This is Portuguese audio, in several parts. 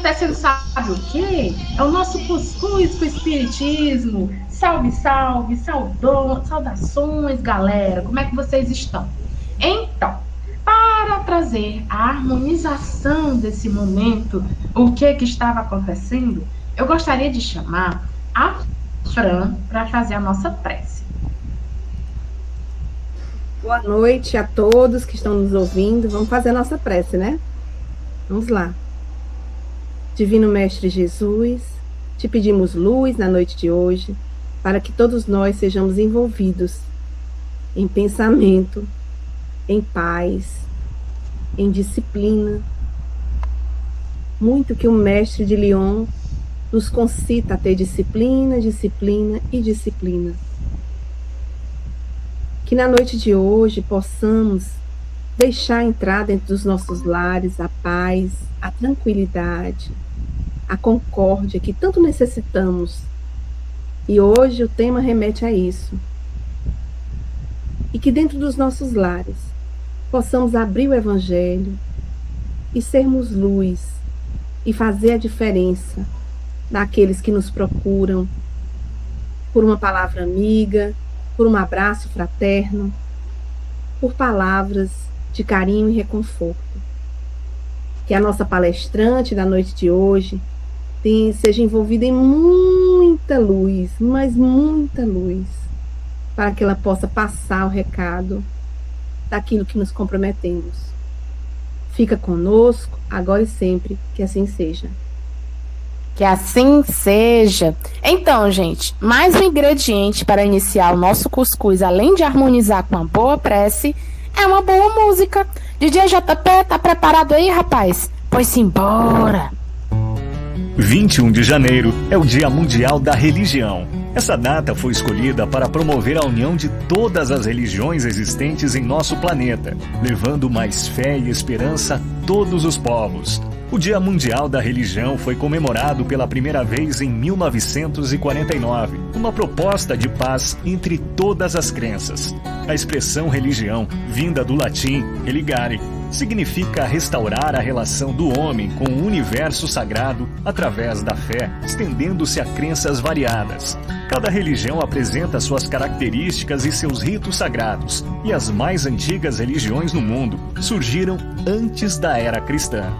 acontecendo, sabe o quê? É o nosso cuscuz com o espiritismo. Salve, salve, saudações, galera. Como é que vocês estão? Então, para trazer a harmonização desse momento, o que estava acontecendo, eu gostaria de chamar a Fran para fazer a nossa prece. Boa noite a todos que estão nos ouvindo. Vamos fazer a nossa prece, né? Vamos lá. Divino Mestre Jesus, te pedimos luz na noite de hoje, para que todos nós sejamos envolvidos em pensamento, em paz, em disciplina. Muito que o Mestre de Lyon nos concita a ter disciplina, disciplina e disciplina. Que na noite de hoje possamos deixar entrar dentro dos nossos lares a paz, a tranquilidade, a concórdia que tanto necessitamos. E hoje o tema remete a isso. E que dentro dos nossos lares possamos abrir o Evangelho e sermos luz e fazer a diferença daqueles que nos procuram por uma palavra amiga, por um abraço fraterno, por palavras de carinho e reconforto. Que a nossa palestrante da noite de hoje seja envolvida em muita luz, mas muita luz, para que ela possa passar o recado daquilo que nos comprometemos. Fica conosco, agora e sempre, que assim seja. Que assim seja. Então, gente, mais um ingrediente para iniciar o nosso cuscuz, além de harmonizar com uma boa prece, é uma boa música. DJ JP, tá preparado aí, rapaz? Pois simbora! 21 de janeiro é o Dia Mundial da Religião. Essa data foi escolhida para promover a união de todas as religiões existentes em nosso planeta, levando mais fé e esperança a todos os povos. O Dia Mundial da Religião foi comemorado pela primeira vez em 1949, uma proposta de paz entre todas as crenças. A expressão religião, vinda do latim religare, significa restaurar a relação do homem com o universo sagrado através da fé, estendendo-se a crenças variadas. Cada religião apresenta suas características e seus ritos sagrados, e as mais antigas religiões no mundo surgiram antes da era cristã.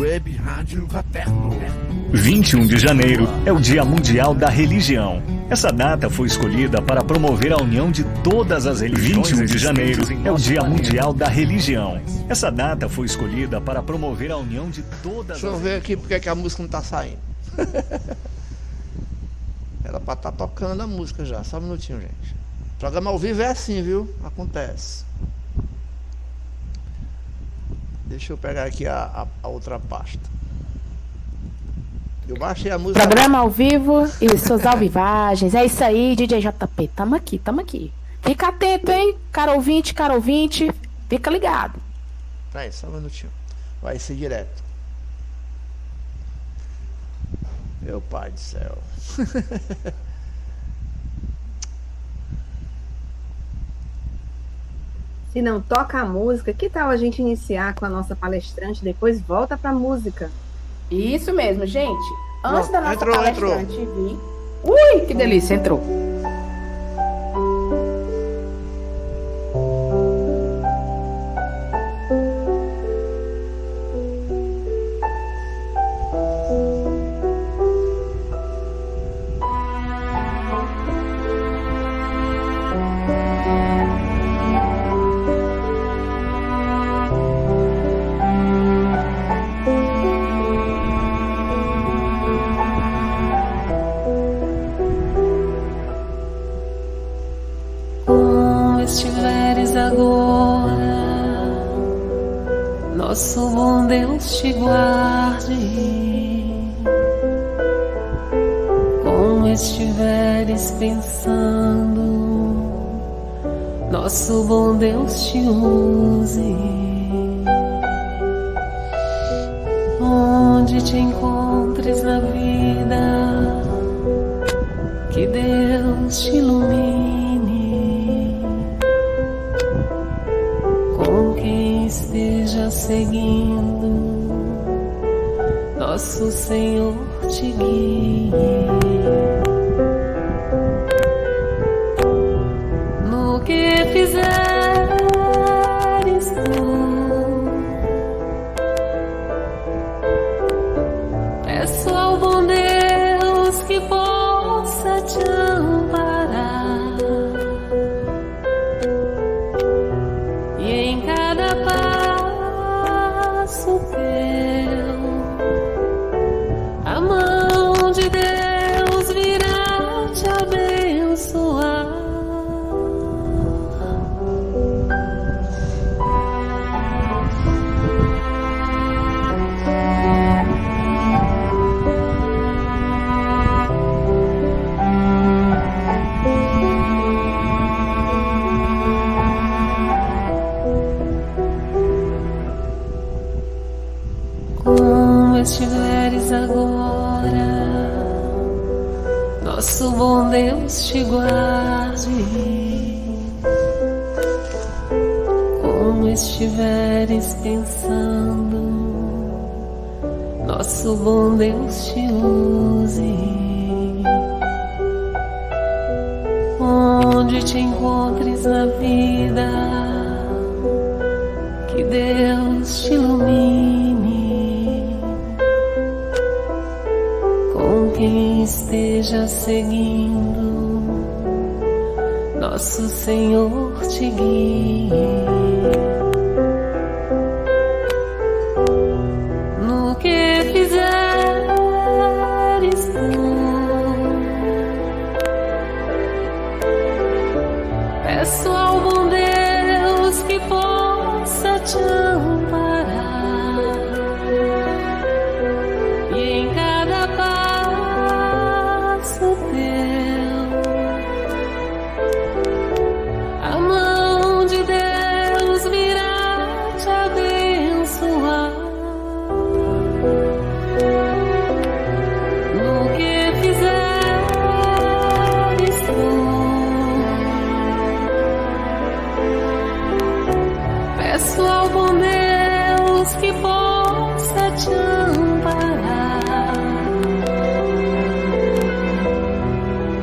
Web Rádio Paterno. 21 de janeiro é o Dia Mundial da Religião. Essa data foi escolhida para promover a união de todas as religiões. 21 de janeiro é o Dia Mundial da Religião. Essa data foi escolhida para promover a união de todas as... Deixa eu ver aqui porque é que a música não tá saindo. Era pra estar tocando a música já. Só um minutinho, gente. O programa ao vivo é assim, viu? Acontece. Deixa eu pegar aqui a outra pasta. Eu baixei a música. Programa ao vivo e suas alvivagens. É isso aí, DJ JP. Tamo aqui, tamo aqui. Fica atento, hein? Cara ouvinte. Fica ligado. Peraí, só um minutinho. Vai ser direto. Meu pai do céu. Se não toca a música, que tal a gente iniciar com a nossa palestrante, depois volta para a música? Isso mesmo, gente. Antes da nossa entrou. palestrante vir... Ui, que delícia, entrou. Nosso bom Deus te guarde, como estiveres pensando, nosso bom Deus te use, onde te encontres na vida, que Deus te ilumine, com quem quem esteja seguindo, nosso Senhor te guie. No que fizeres tu, peço ao bom Deus que possa te amparar, e em cada passo teu a mão de Deus virá te abençoar. Como estiveres agora, nosso bom Deus te guarde. Como estiveres pensando, nosso bom Deus te use. Onde te encontres na vida, que Deus te ilumine. Com quem esteja seguindo, nosso Senhor te guie. No que fizeres tu, peço ao bom Deus que possa te amparar, e em cada passo teu a mão de Deus virá te abençoar. No que fizeres tu, peço ao bom Deus que possa te amparar,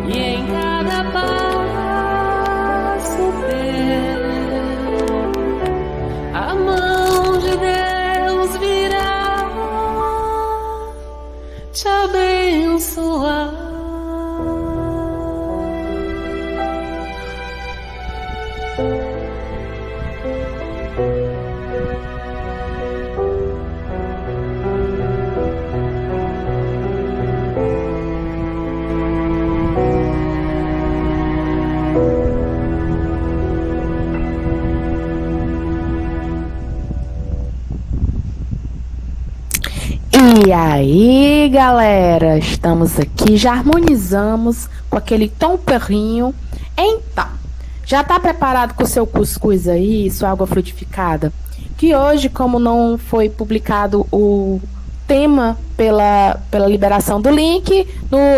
e em cada passo teu a mão de Deus virá te abençoar. E aí, galera, estamos aqui, já harmonizamos com aquele tom perrinho. Então, já tá preparado com o seu cuscuz aí, sua água frutificada? Que hoje, como não foi publicado o tema pela liberação do link,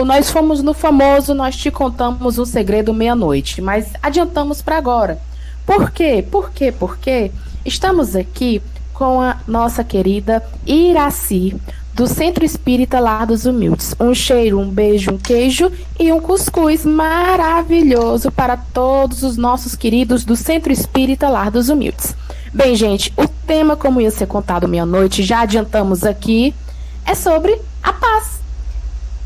nós fomos no famoso Nós Te Contamos um Segredo Meia-Noite, mas adiantamos para agora. Por quê? Porque estamos aqui com a nossa querida Iraci, do Centro Espírita Lar dos Humildes. Um cheiro, um beijo, um queijo e um cuscuz maravilhoso para todos os nossos queridos do Centro Espírita Lar dos Humildes. Bem, gente, o tema, como ia ser contado meia-noite, já adiantamos aqui, é sobre a paz.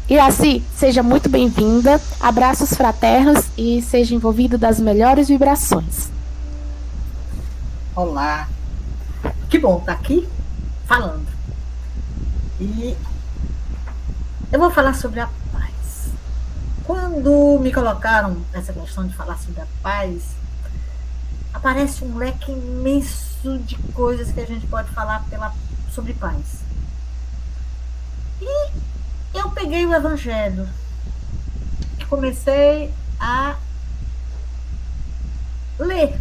Iraci, seja muito bem-vinda, abraços fraternos e seja envolvida das melhores vibrações. Olá, que bom estar aqui falando. E eu vou falar sobre a paz. Quando me colocaram essa questão de falar sobre a paz, aparece um leque imenso de coisas que a gente pode falar sobre paz. E eu peguei o Evangelho e comecei a ler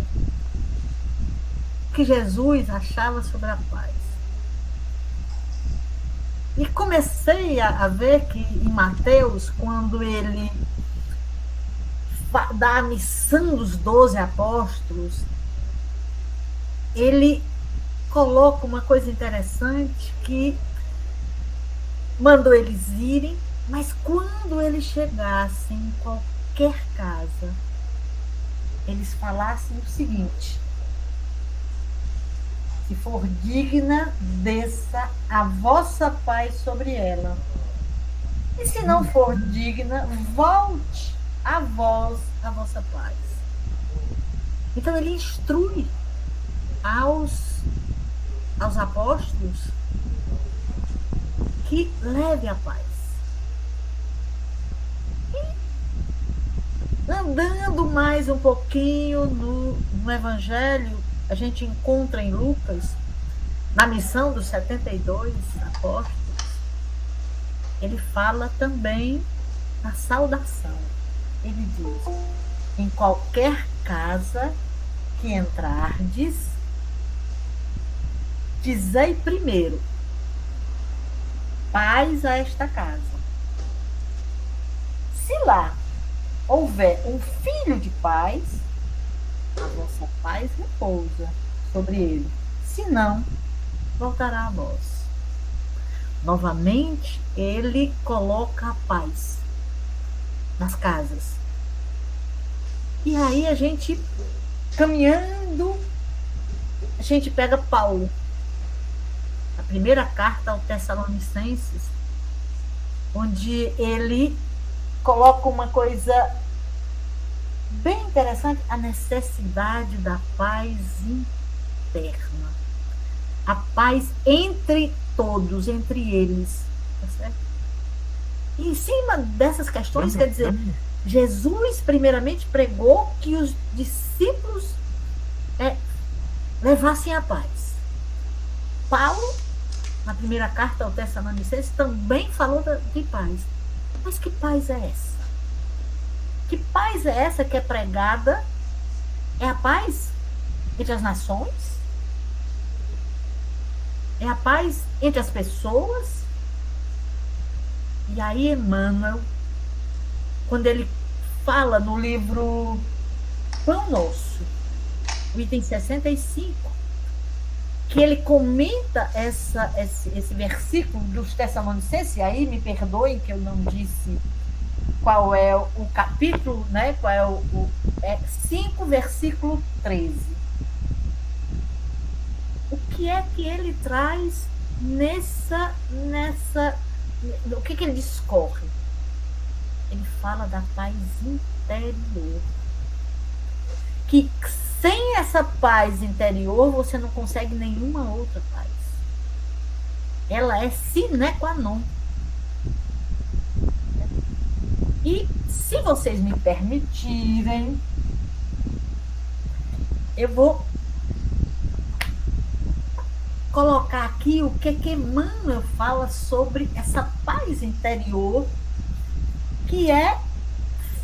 o que Jesus achava sobre a paz. E comecei a ver que em Mateus, quando ele dá a missão dos 12 apóstolos, ele coloca uma coisa interessante que mandou eles irem, mas quando eles chegassem em qualquer casa, eles falassem o seguinte: se for digna, desça a vossa paz sobre ela. E se não for digna, volte a vós a vossa paz. Então ele instrui aos apóstolos que leve a paz. E andando mais um pouquinho no Evangelho, a gente encontra em Lucas, na missão dos 72 apóstolos, ele fala também na saudação. Ele diz: em qualquer casa que entrardes, dizei primeiro, paz a esta casa. Se lá houver um filho de paz, a vossa paz repousa sobre ele. Se não, voltará a vós. Novamente, ele coloca a paz nas casas. E aí a gente, caminhando, a gente pega Paulo. A primeira carta aos Tessalonicenses, onde ele coloca uma coisa bem interessante, a necessidade da paz interna. A paz entre todos, entre eles. Tá certo? E em cima dessas questões, quer dizer, Jesus primeiramente pregou que os discípulos levassem a paz. Paulo, na primeira carta ao Tessalonicenses, também falou de paz. Mas que paz é essa? Que paz é essa que é pregada? É a paz entre as nações? É a paz entre as pessoas? E aí Emmanuel, quando ele fala no livro Pão Nosso, o item 65, que ele comenta esse versículo dos Tessalonicenses, e aí me perdoem que eu não disse qual é o capítulo, né? Qual é 5, versículo 13. O que é que ele traz o que ele discorre? Ele fala da paz interior. Que sem essa paz interior, você não consegue nenhuma outra paz. Ela é sine qua non. E se vocês me permitirem, eu vou colocar aqui o que Emmanuel fala sobre essa paz interior, que é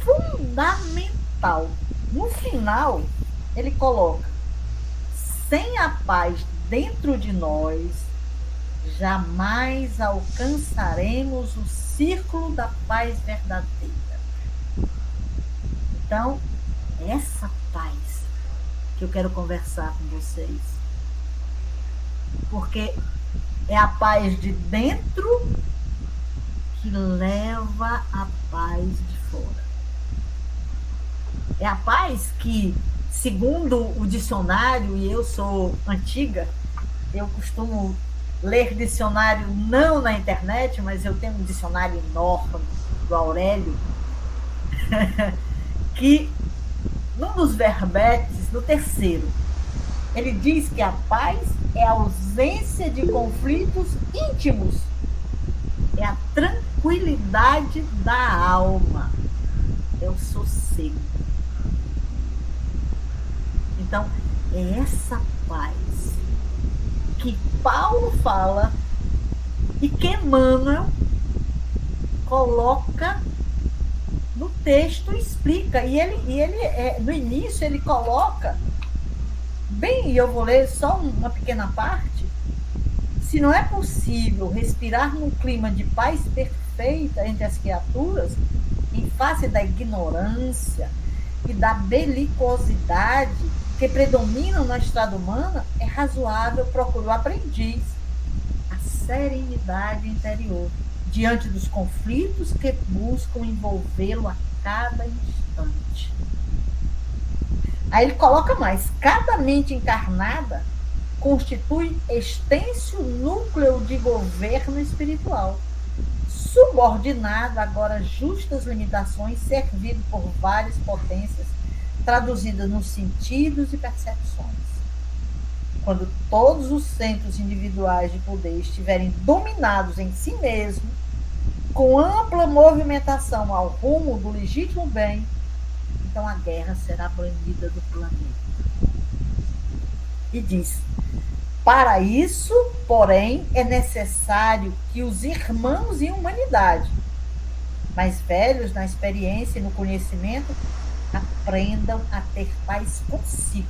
fundamental. No final, ele coloca: sem a paz dentro de nós, jamais alcançaremos o círculo da paz verdadeira. Então, essa paz que eu quero conversar com vocês, porque é a paz de dentro que leva a paz de fora. É a paz que, segundo o dicionário, e eu sou antiga, eu costumo ler dicionário não na internet, mas eu tenho um dicionário enorme do Aurélio, que num dos verbetes, no terceiro, ele diz que a paz é a ausência de conflitos íntimos, é a tranquilidade da alma, é o sossego. Então, é essa paz que Paulo fala e que Emmanuel coloca no texto, explica. E ele no início, ele coloca bem, e eu vou ler só uma pequena parte: se não é possível respirar num clima de paz perfeita entre as criaturas, em face da ignorância e da belicosidade que predominam na estrada humana, é razoável procurar o aprendiz a serenidade interior diante dos conflitos que buscam envolvê-lo a cada instante. Aí ele coloca mais: cada mente encarnada constitui extenso núcleo de governo espiritual, subordinado agora a justas limitações, servido por várias potências, traduzidas nos sentidos e percepções. Quando todos os centros individuais de poder estiverem dominados em si mesmos, com ampla movimentação ao rumo do legítimo bem, então a guerra será banida do planeta. E diz: para isso, porém, é necessário que os irmãos em humanidade, mais velhos na experiência e no conhecimento, aprendam a ter paz consigo.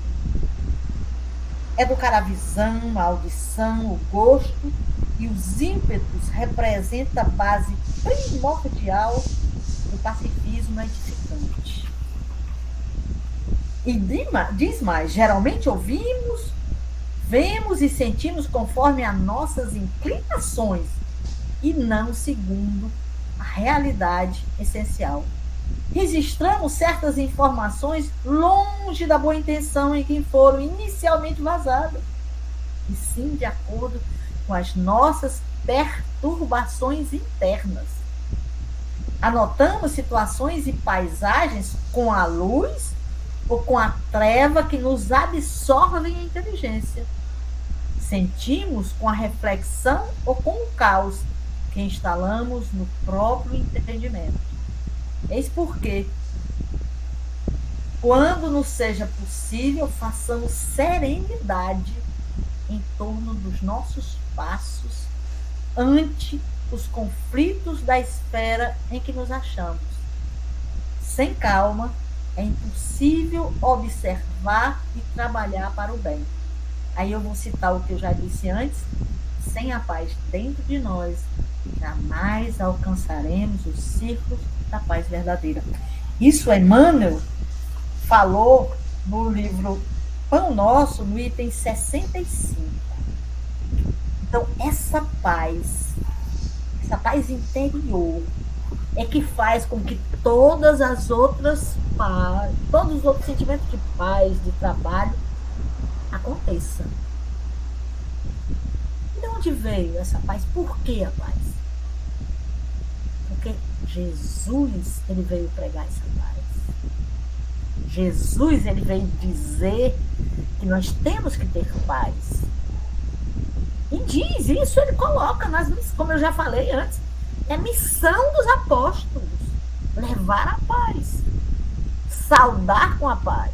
Educar a visão, a audição, o gosto e os ímpetos representa a base primordial do pacifismo edificante. E diz mais: geralmente ouvimos, vemos e sentimos conforme as nossas inclinações e não segundo a realidade essencial. Registramos certas informações longe da boa intenção em que foram inicialmente vazadas, e sim de acordo com as nossas perturbações internas. Anotamos situações e paisagens com a luz ou com a treva que nos absorvem a inteligência. Sentimos com a reflexão ou com o caos que instalamos no próprio entendimento. Eis porque, quando nos seja possível, façamos serenidade em torno dos nossos passos ante os conflitos da esfera em que nos achamos. Sem calma, é impossível observar e trabalhar para o bem. Aí eu vou citar o que eu já disse antes: sem a paz dentro de nós, jamais alcançaremos os círculos da paz verdadeira. Isso Emmanuel falou no livro Pão Nosso, no item 65. Então, essa paz interior, é que faz com que todas as outras paz, todos os outros sentimentos de paz, de trabalho, aconteçam. De onde veio essa paz? Por que a paz? Porque Jesus, ele veio pregar essa paz. Jesus, ele veio dizer que nós temos que ter paz. E diz isso, ele coloca nas missões, como eu já falei antes, é missão dos apóstolos, levar a paz, saudar com a paz.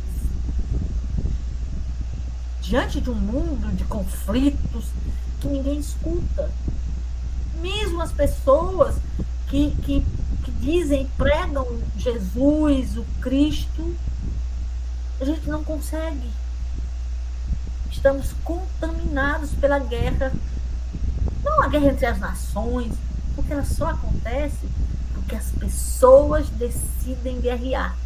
Diante de um mundo de conflitos que ninguém escuta, mesmo as pessoas que dizem, pregam Jesus, o Cristo, a gente não consegue. Estamos contaminados pela guerra. Não a guerra entre as nações, porque ela só acontece porque as pessoas decidem guerrear.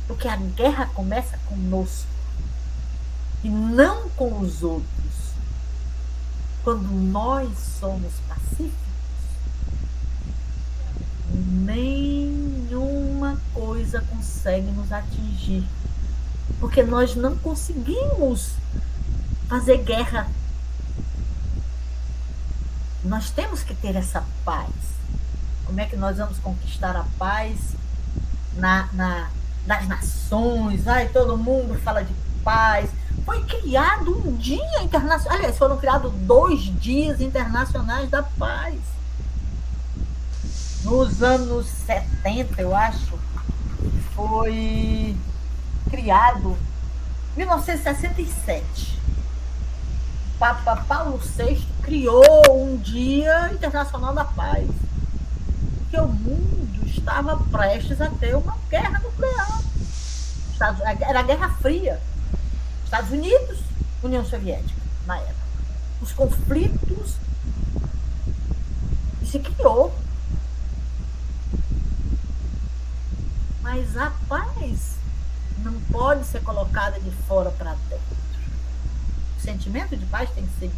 Porque a guerra começa conosco e não com os outros. Quando nós somos pacíficos, nenhuma coisa consegue nos atingir. Porque nós não conseguimos fazer guerra. Nós temos que ter essa paz. Como é que nós vamos conquistar a paz nas nações? Ai, todo mundo fala de paz. Foi criado um dia internacional. Aliás, foram criados 2 dias internacionais da paz. Nos anos 70, eu acho, foi criado, 1967. Papa Paulo VI criou um Dia Internacional da Paz, porque o mundo estava prestes a ter uma guerra nuclear. Era a Guerra Fria. Estados Unidos, União Soviética, na época. Os conflitos, e se criou. Mas a paz não pode ser colocada de fora para dentro. O sentimento de paz tem que ser de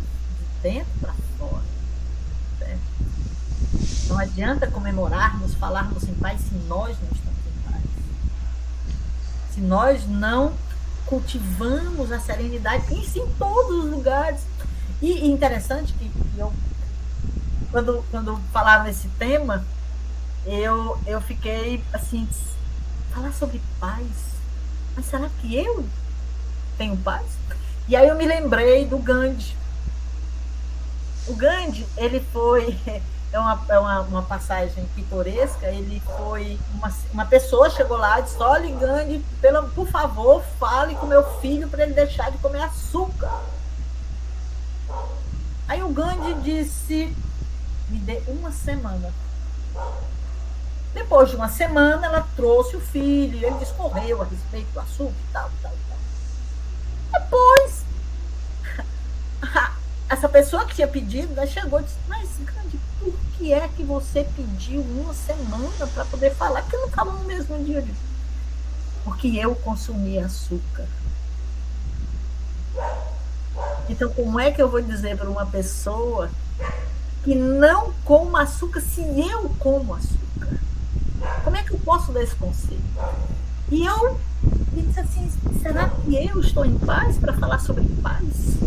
dentro para fora. Certo? Não adianta comemorarmos, falarmos em paz se nós não estamos em paz. Se nós não cultivamos a serenidade, isso em todos os lugares. E interessante que eu, quando falar nesse tema, eu fiquei assim, falar sobre paz, mas será que eu tenho paz? E aí eu me lembrei do Gandhi. O Gandhi, ele foi, é uma passagem pitoresca, ele foi, uma pessoa chegou lá e disse, olha, Gandhi, por favor, fale com meu filho para ele deixar de comer açúcar. Aí o Gandhi disse, me dê uma semana. Depois de uma semana, ela trouxe o filho, e ele discorreu a respeito do açúcar e tal. Depois, essa pessoa que tinha pedido, né, chegou e disse, mas, Gandhi, por que é que você pediu uma semana para poder falar? Porque não estava no mesmo dia. Porque eu consumi açúcar. Então, como é que eu vou dizer para uma pessoa que não coma açúcar se eu como açúcar? Como é que eu posso dar esse conselho? E eu disse assim, será que eu estou em paz para falar sobre paz?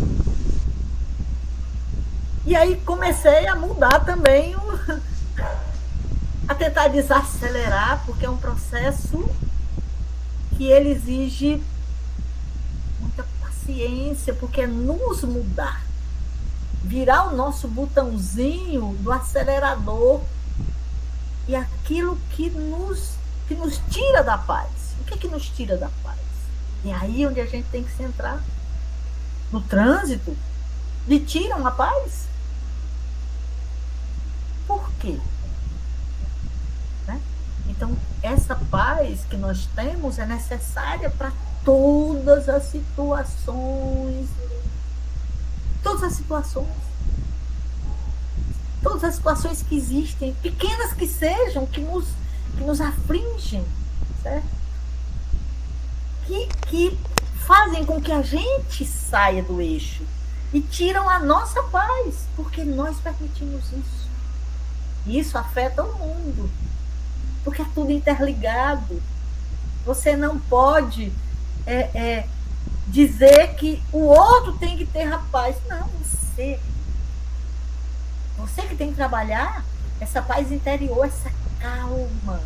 E aí comecei a mudar também, a tentar desacelerar, porque é um processo que ele exige muita paciência, porque é nos mudar, virar o nosso botãozinho do acelerador e aquilo que nos tira da paz. O que é que nos tira da paz? E aí onde a gente tem que se centrar. No trânsito, lhe tiram a paz? Por quê? Né? Então, essa paz que nós temos é necessária para todas as situações. Todas as situações. Todas as situações que existem, pequenas que sejam, que nos afligem, certo? Que fazem com que a gente saia do eixo e tiram a nossa paz, porque nós permitimos isso. E isso afeta o mundo, porque é tudo interligado. Você não pode dizer que o outro tem que ter a paz. Não, você que tem que trabalhar essa paz interior, essa calma,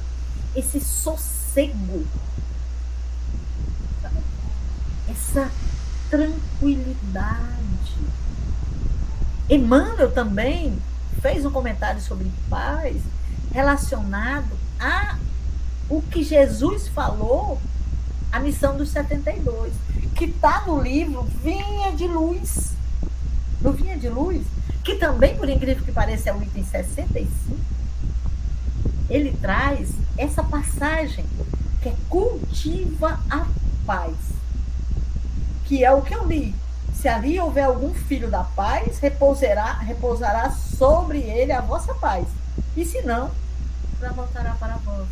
esse sossego, essa tranquilidade. Emmanuel também fez um comentário sobre paz relacionado a o que Jesus falou, a missão dos 72, que está no livro Vinha de Luz. No Vinha de Luz, que também, por incrível que pareça, é o item 65, ele traz essa passagem que é cultiva a paz, que é o que eu li. Se ali houver algum filho da paz, repousará sobre ele a vossa paz. E se não, ela voltará para vós.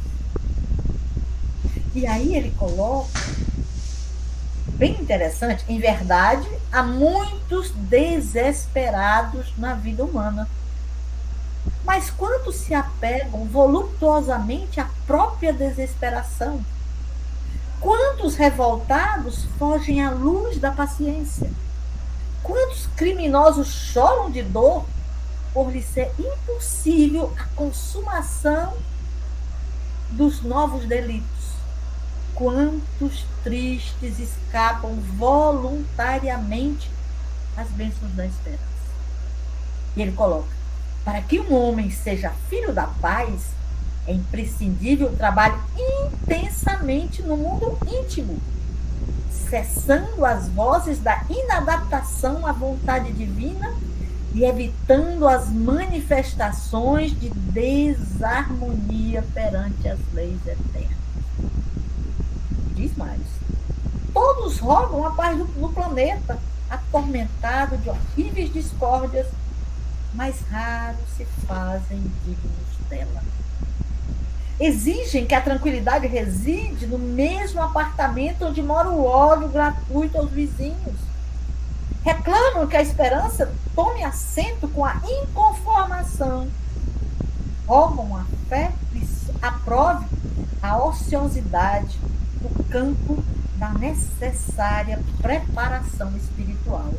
E aí ele coloca, bem interessante, em verdade, há muitos desesperados na vida humana. Mas quantos se apegam voluptuosamente à própria desesperação? Quantos revoltados fogem à luz da paciência? Quantos criminosos choram de dor por lhe ser impossível a consumação dos novos delitos? Quantos tristes escapam voluntariamente às bênçãos da esperança? E ele coloca, para que um homem seja filho da paz, é imprescindível o trabalho intensamente no mundo íntimo, cessando as vozes da inadaptação à vontade divina e evitando as manifestações de desarmonia perante as leis eternas. Diz mais. Todos rogam a paz do planeta, atormentado de horríveis discórdias, mas raros se fazem dignos dela. Exigem que a tranquilidade reside no mesmo apartamento onde mora o ódio gratuito aos vizinhos. Reclamam que a esperança tome assento com a inconformação. Rogam a fé que aprove a ociosidade no campo da necessária preparação espiritual.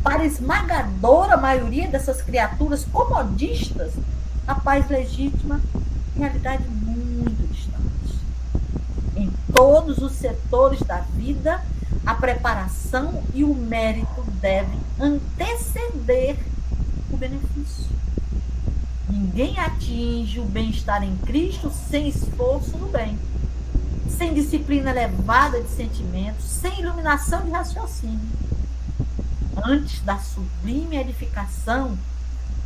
Para a esmagadora maioria dessas criaturas comodistas, a paz legítima é realidade muito distante. Em todos os setores da vida, a preparação e o mérito devem anteceder o benefício. Ninguém atinge o bem-estar em Cristo sem esforço no bem, sem disciplina elevada de sentimentos, sem iluminação de raciocínio. Antes da sublime edificação,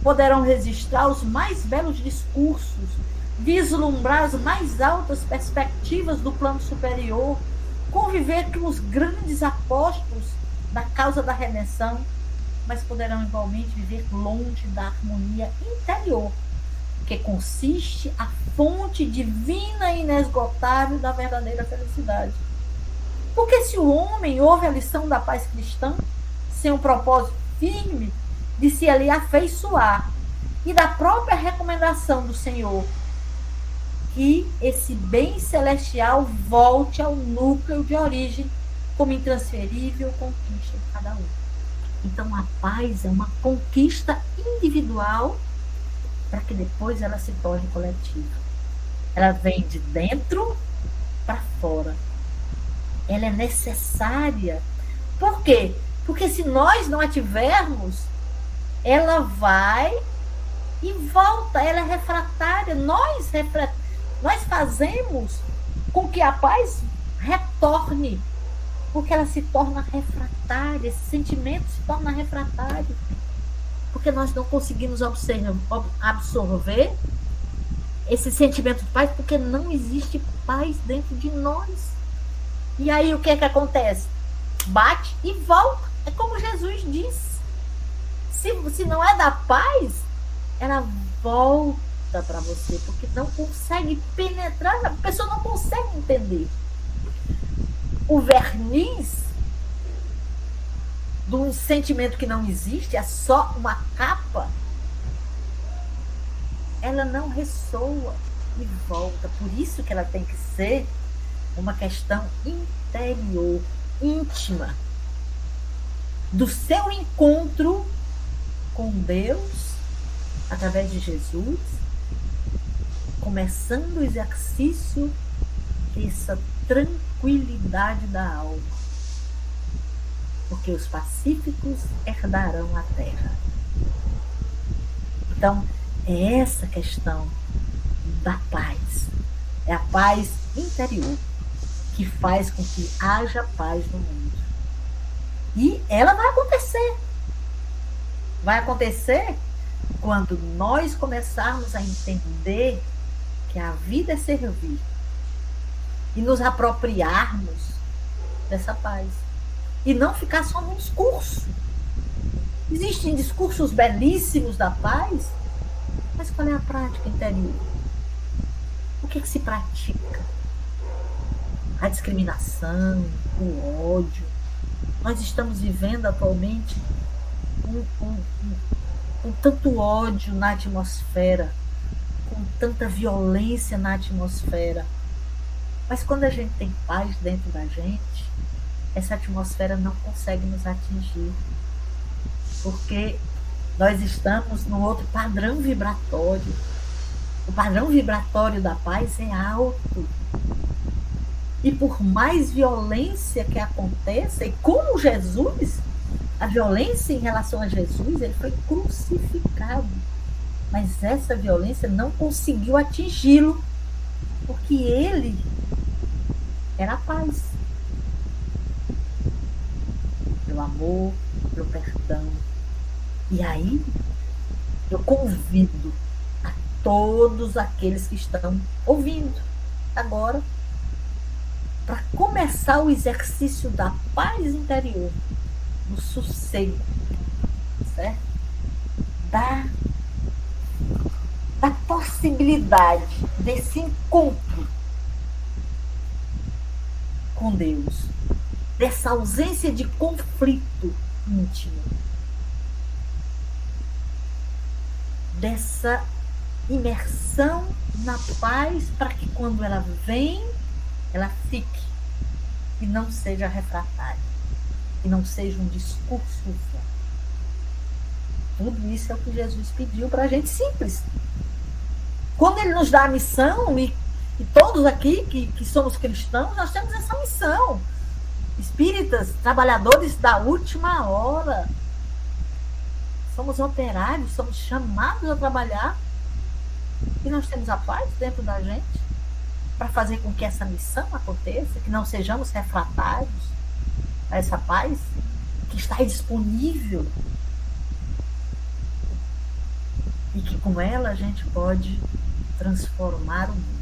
poderão registrar os mais belos discursos, vislumbrar as mais altas perspectivas do plano superior, conviver com os grandes apóstolos da causa da redenção, mas poderão igualmente viver longe da harmonia interior, que consiste a fonte divina e inesgotável da verdadeira felicidade. Porque se o homem ouve a lição da paz cristã, sem um propósito firme de se ali afeiçoar, e da própria recomendação do Senhor, que esse bem celestial volte ao núcleo de origem como intransferível conquista de cada um. Então a paz é uma conquista individual para que depois ela se torne coletiva. Ela vem de dentro para fora. Ela é necessária. Por quê? Porque se nós não a tivermos, ela vai e volta, ela é refratária. Nós fazemos com que a paz retorne, porque ela se torna refratária, esse sentimento se torna refratário, porque nós não conseguimos absorver esse sentimento de paz, porque não existe paz dentro de nós. E aí o que é que acontece? Bate e volta. É como Jesus disse. Se não é da paz, ela volta para você, porque não consegue penetrar, a pessoa não consegue entender. O verniz de um sentimento que não existe, é só uma capa, ela não ressoa e volta. Por isso que ela tem que ser uma questão interior, íntima, do seu encontro com Deus, através de Jesus, começando o exercício dessa tranquilidade da alma, porque os pacíficos herdarão a terra. Então, é essa questão da paz, é a paz interior que faz com que haja paz no mundo. E ela vai acontecer. Vai acontecer quando nós começarmos a entender que a vida é servir e nos apropriarmos dessa paz. E não ficar só num discurso. Existem discursos belíssimos da paz, mas qual é a prática interior? O que se pratica? A discriminação, o ódio. Nós estamos vivendo atualmente com tanto ódio na atmosfera, com tanta violência na atmosfera. Mas quando a gente tem paz dentro da gente, essa atmosfera não consegue nos atingir, porque nós estamos no outro padrão vibratório. O padrão vibratório da paz é alto. E por mais violência que aconteça, e como Jesus, a violência em relação a Jesus, ele foi crucificado. Mas essa violência não conseguiu atingi-lo, porque ele era a paz. Pelo amor, pelo perdão. E aí, eu convido a todos aqueles que estão ouvindo agora, para começar o exercício da paz interior, do sossego, certo? Da possibilidade desse encontro com Deus, dessa ausência de conflito íntimo, dessa imersão na paz, para que quando ela vem, ela fique e não seja refratária, e não seja um discurso vão. Tudo isso é o que Jesus pediu para a gente simples. Quando ele nos dá a missão, e todos aqui que somos cristãos, nós temos essa missão. Espíritas, trabalhadores da última hora. Somos operários, somos chamados a trabalhar. E nós temos a paz dentro da gente para fazer com que essa missão aconteça, que não sejamos refratários a essa paz que está aí disponível. E que com ela a gente pode transformar o mundo.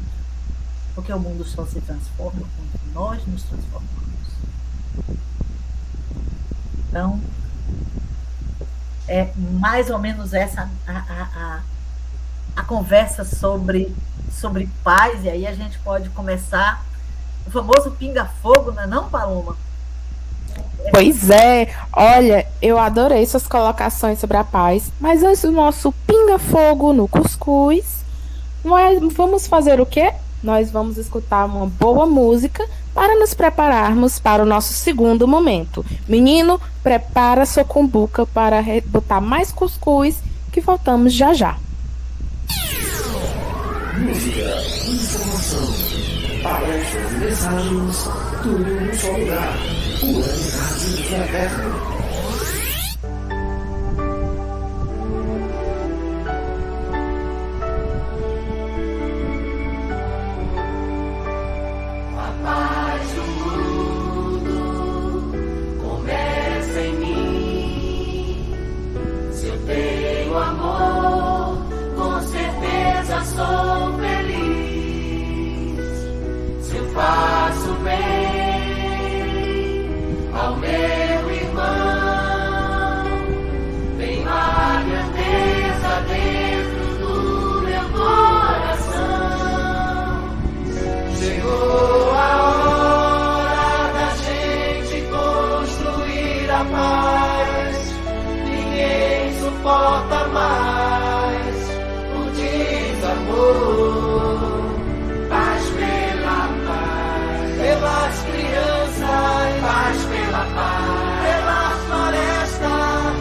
Porque o mundo só se transforma quando nós nos transformamos. Então, é mais ou menos essa a conversa sobre paz, e aí a gente pode começar o famoso pinga-fogo, não é não, Paloma? Pois é, olha, eu adorei suas colocações sobre a paz, mas antes do nosso pinga-fogo no cuscuz, nós vamos fazer o quê? Nós vamos escutar uma boa música para nos prepararmos para o nosso segundo momento. Menino, prepara sua cumbuca para botar mais cuscuz, que voltamos já já. Música, informação, palestras e mensagens, tudo num só lugar. Web Rádio Fraterno. Sou feliz se eu faço bem ao meu irmão. Tem a grandeza dentro do meu coração. Chegou a hora da gente construir a paz. Ninguém suporta mais amor, paz pela paz, pelas crianças, paz pela paz, pela floresta,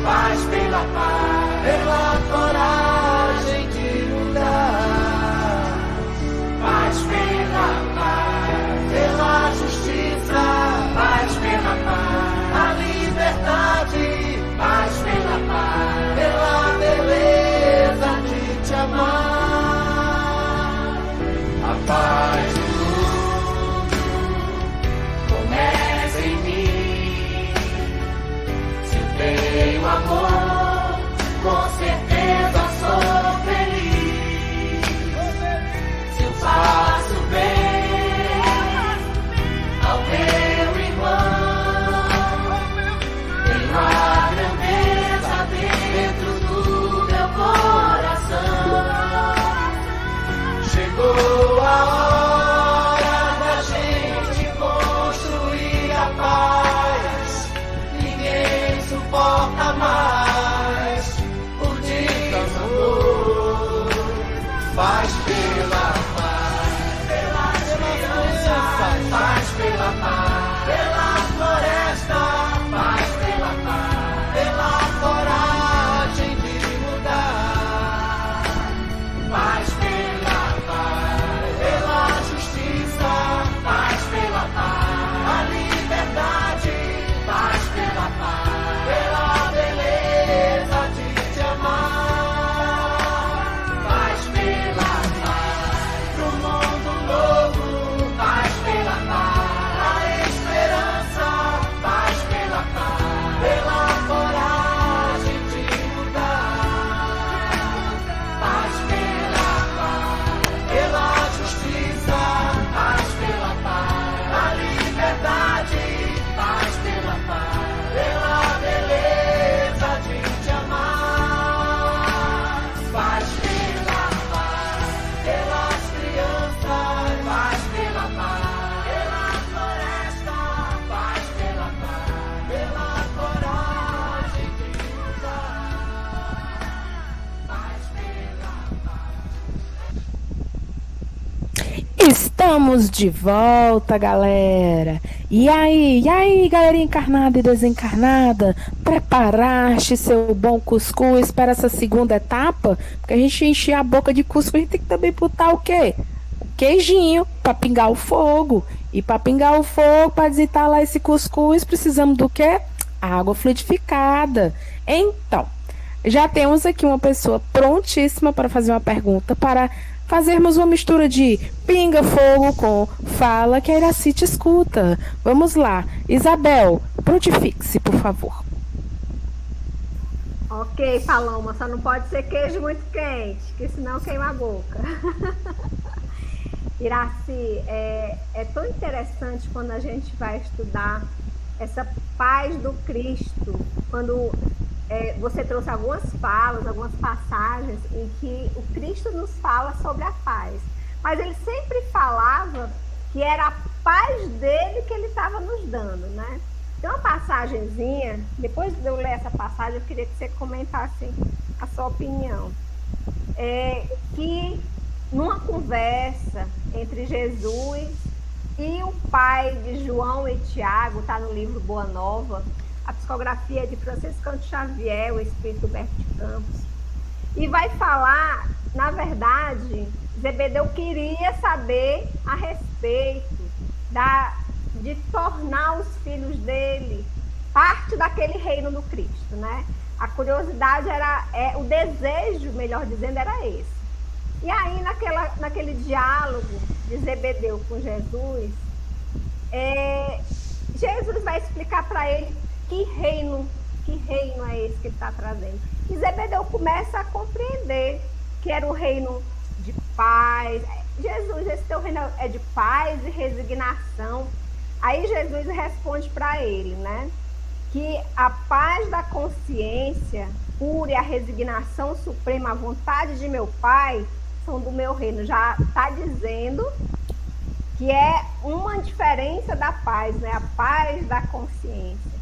paz pela paz, pela coragem de lutar, paz pela paz, pela justiça, paz pela paz, a liberdade, paz pela paz, pela beleza de te amar. Estamos de volta, galera. E aí, galerinha encarnada e desencarnada? Preparaste seu bom cuscuz para essa segunda etapa? Porque a gente enche a boca de cuscuz, a gente tem que também botar o quê? O queijinho para pingar o fogo. E para pingar o fogo, para desentalar esse cuscuz, precisamos do quê? Água fluidificada. Então, já temos aqui uma pessoa prontíssima para fazer uma pergunta, para fazermos uma mistura de pinga-fogo com fala que a Iraci te escuta. Vamos lá. Isabel, prontifique-se, por favor. Ok, Paloma, só não pode ser queijo muito quente, que senão queima a boca. Iraci, é tão interessante quando a gente vai estudar essa paz do Cristo, quando você trouxe algumas falas, algumas passagens em que o Cristo nos fala sobre a paz. Mas ele sempre falava que era a paz dele que ele estava nos dando, né? Tem uma passagenzinha, depois de eu ler essa passagem, eu queria que você comentasse a sua opinião. Que numa conversa entre Jesus e o pai de João e Tiago, está no livro Boa Nova, a psicografia de Franciscano Xavier, o espírito Humberto de Campos, e vai falar, na verdade, Zebedeu queria saber a respeito de tornar os filhos dele parte daquele reino do Cristo, né? A curiosidade o desejo, melhor dizendo, era esse. E aí, naquele diálogo de Zebedeu com Jesus, Jesus vai explicar para ele que reino é esse que ele está trazendo. E Zebedeu começa a compreender que era o reino de paz. Jesus, esse teu reino é de paz e resignação. Aí Jesus responde para ele, né? Que a paz da consciência pura e a resignação suprema, a vontade de meu Pai, são do meu reino. Já está dizendo que é uma diferença da paz, né? A paz da consciência.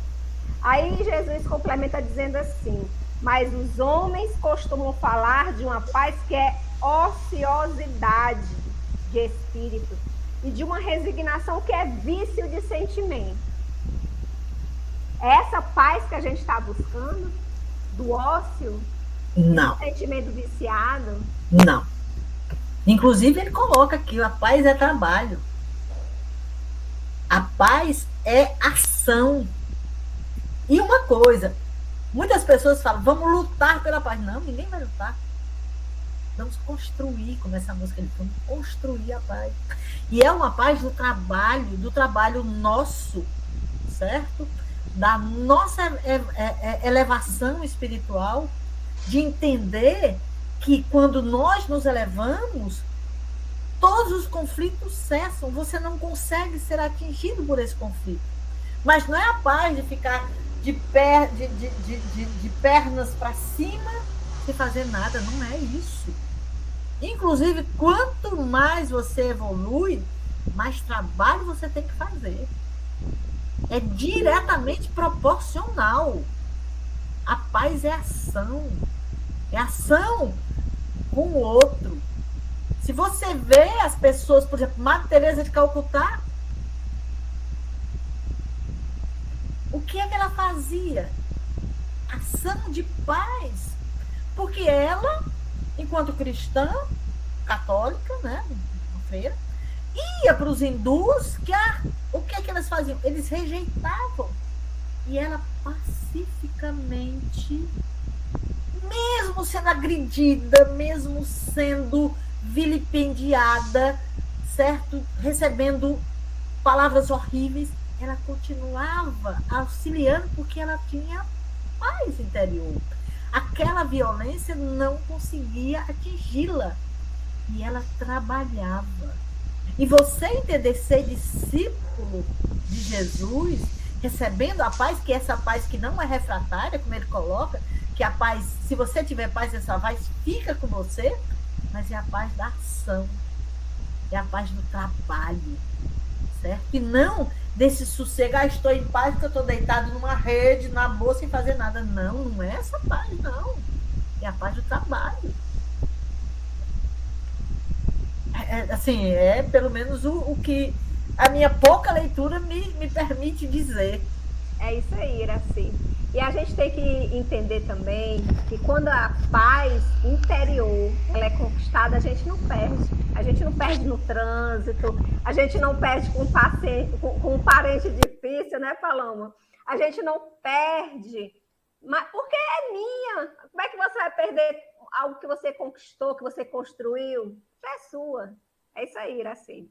Aí Jesus complementa dizendo assim: mas os homens costumam falar de uma paz que é ociosidade de espírito e de uma resignação que é vício de sentimento. É essa paz que a gente está buscando? Do ócio? Não. Do sentimento viciado? Não. Inclusive ele coloca que a paz é trabalho. A paz é ação. E uma coisa, muitas pessoas falam, vamos lutar pela paz. Não, ninguém vai lutar. Vamos construir, como essa música, vamos construir a paz. E é uma paz do trabalho nosso, certo? Da nossa elevação espiritual, de entender que quando nós nos elevamos, todos os conflitos cessam. Você não consegue ser atingido por esse conflito. Mas não é a paz de ficar de pernas para cima sem fazer nada. Não é isso. Inclusive, quanto mais você evolui, mais trabalho você tem que fazer. É diretamente proporcional. A paz é ação. É ação com o outro. Se você vê as pessoas, por exemplo, Madre Teresa de Calcutá, o que é que ela fazia? Ação de paz. Porque ela, enquanto cristã, católica, né, uma freira, ia para os hindus, o que é que elas faziam? Eles rejeitavam. E ela pacificamente, mesmo sendo agredida, mesmo sendo vilipendiada, certo? Recebendo palavras horríveis, ela continuava auxiliando porque ela tinha paz interior. Aquela violência não conseguia atingi-la. E ela trabalhava. E você entender ser discípulo de Jesus, recebendo a paz, que é essa paz que não é refratária, como ele coloca, que a paz, se você tiver paz, essa paz fica com você, mas é a paz da ação, é a paz do trabalho, certo? E não desse sossego, estou em paz porque eu estou deitado numa rede, na boa, sem fazer nada. Não, não é essa paz, não. É a paz do trabalho. Assim, é pelo menos o que a minha pouca leitura me permite dizer. É isso aí, Iraci. E a gente tem que entender também que quando a paz interior ela é conquistada, a gente não perde. A gente não perde no trânsito, a gente não perde com um parente difícil, né, Paloma? A gente não perde, mas porque é minha. Como é que você vai perder algo que você conquistou, que você construiu? Já é sua. É isso aí, Iraci.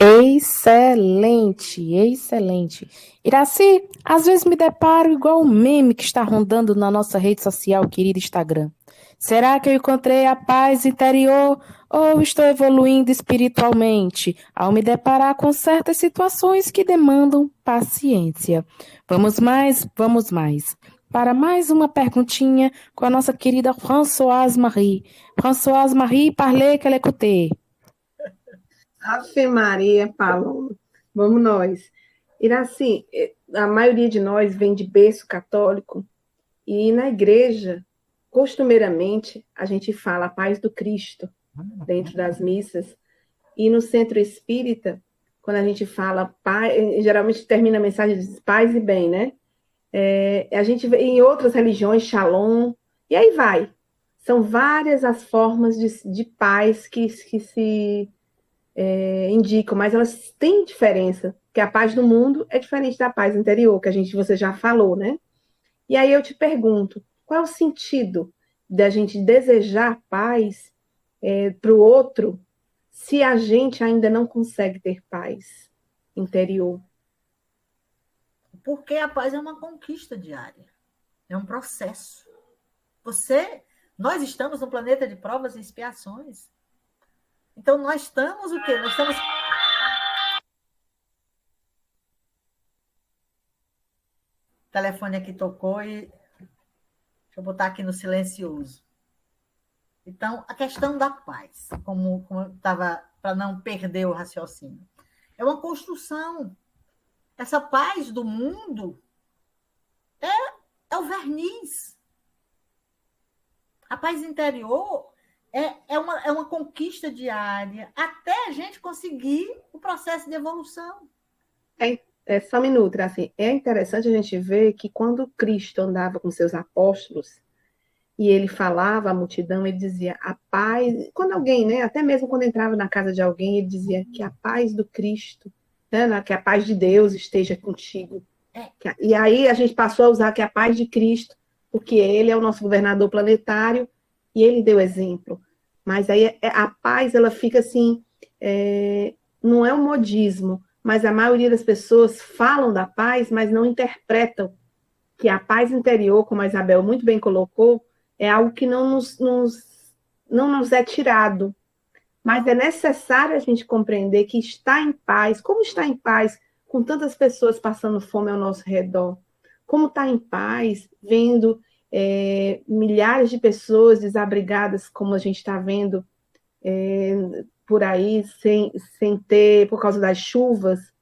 Excelente, excelente. Iraci, às vezes me deparo igual o meme que está rondando na nossa rede social, querido Instagram. Será que eu encontrei a paz interior ou estou evoluindo espiritualmente ao me deparar com certas situações que demandam paciência? Vamos mais, vamos mais. Para mais uma perguntinha com a nossa querida Françoise Marie. Françoise Marie, parlez que l'écoutez. Ave Maria, Paloma. Vamos nós. Iraci, a maioria de nós vem de berço católico e na igreja, costumeiramente, a gente fala a paz do Cristo dentro das missas e no centro espírita, quando a gente fala paz, geralmente termina a mensagem de paz e bem, né? A gente vê em outras religiões, shalom, e aí vai. São várias as formas de paz que se indicam, mas elas têm diferença, porque a paz do mundo é diferente da paz interior, que você já falou, né? E aí eu te pergunto, qual é o sentido da gente desejar paz para o outro se a gente ainda não consegue ter paz interior? Porque a paz é uma conquista diária, é um processo. Nós estamos no planeta de provas e expiações. Então, nós estamos o quê? Nós estamos... O telefone aqui tocou e... Deixa eu botar aqui no silencioso. Então, a questão da paz, como eu estava, para não perder o raciocínio, é uma construção. Essa paz do mundo é o verniz. A paz interior é uma conquista diária até a gente conseguir o processo de evolução. Só um minuto, assim, é interessante a gente ver que quando Cristo andava com seus apóstolos e ele falava à multidão, ele dizia a paz, quando alguém, né, até mesmo quando entrava na casa de alguém, ele dizia que a paz do Cristo, né, que a paz de Deus esteja contigo. E aí a gente passou a usar que a paz de Cristo, porque ele é o nosso governador planetário e ele deu exemplo. Mas aí a paz, ela fica assim, não é um modismo, mas a maioria das pessoas falam da paz, mas não interpretam que a paz interior, como a Isabel muito bem colocou, é algo que não nos é tirado. Mas é necessário a gente compreender que está em paz, como está em paz com tantas pessoas passando fome ao nosso redor, como está em paz vendo milhares de pessoas desabrigadas, como a gente está vendo por aí, sem ter, por causa das chuvas,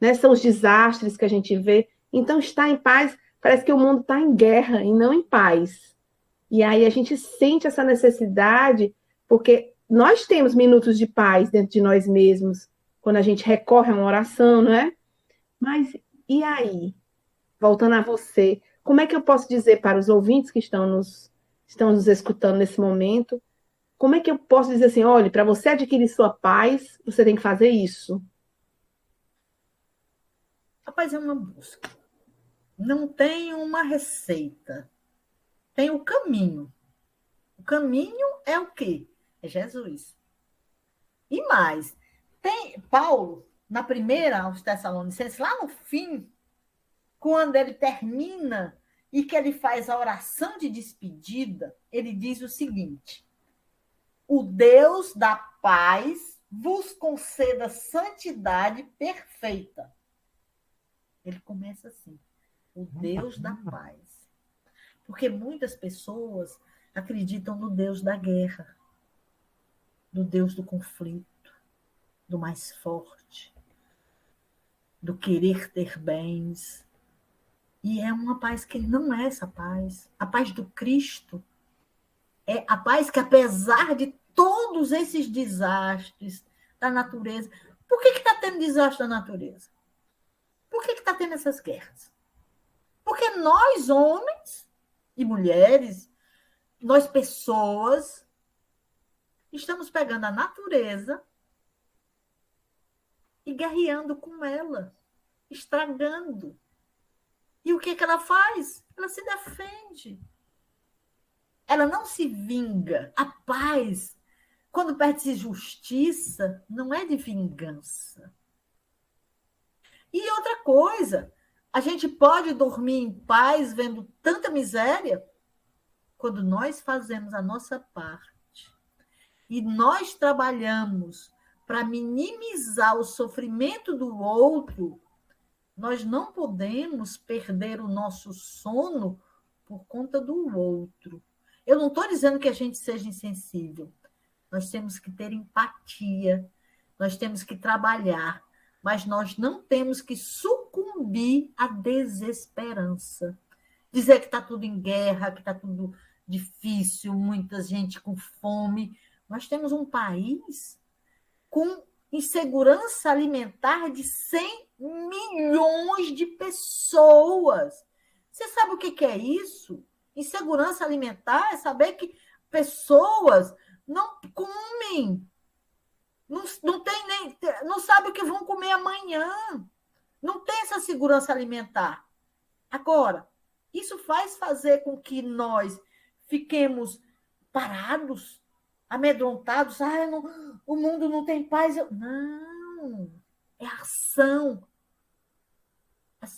né? São os desastres que a gente vê. Então, estar em paz, parece que o mundo está em guerra e não em paz. E aí a gente sente essa necessidade, porque nós temos minutos de paz dentro de nós mesmos, quando a gente recorre a uma oração, não é? Mas, e aí? Voltando a você, como é que eu posso dizer para os ouvintes que estão nos escutando nesse momento, como é que eu posso dizer assim, olha, para você adquirir sua paz, você tem que fazer isso? A paz é uma busca. Não tem uma receita. Tem o caminho. O caminho é o quê? É Jesus. E mais, tem Paulo, na primeira aos Tessalonicenses, lá no fim, quando ele termina e que ele faz a oração de despedida, ele diz o seguinte: o Deus da paz vos conceda santidade perfeita. Ele começa assim, o Deus da paz. Porque muitas pessoas acreditam no Deus da guerra, no Deus do conflito, do mais forte, do querer ter bens. E é uma paz que não é essa paz. A paz do Cristo é a paz que, apesar de todos esses desastres da natureza. Por que está tendo desastre da natureza? Por que está tendo essas guerras? Porque nós, homens e mulheres, nós, pessoas, estamos pegando a natureza e guerreando com ela, estragando. E o que ela faz? Ela se defende. Ela não se vinga. A paz, quando perde-se justiça, não é de vingança. E outra coisa, a gente pode dormir em paz vendo tanta miséria quando nós fazemos a nossa parte e nós trabalhamos para minimizar o sofrimento do outro. Nós não podemos perder o nosso sono por conta do outro. Eu não estou dizendo que a gente seja insensível. Nós temos que ter empatia, nós temos que trabalhar, mas nós não temos que sucumbir à desesperança. Dizer que está tudo em guerra, que está tudo difícil, muita gente com fome. Nós temos um país com insegurança alimentar de 100 milhões de pessoas. Você sabe o que é isso? Insegurança alimentar é saber que pessoas não comem, não sabem o que vão comer amanhã, não tem essa segurança alimentar. Agora, isso faz fazer com que nós fiquemos parados, amedrontados. O mundo não tem paz. Não, é ação.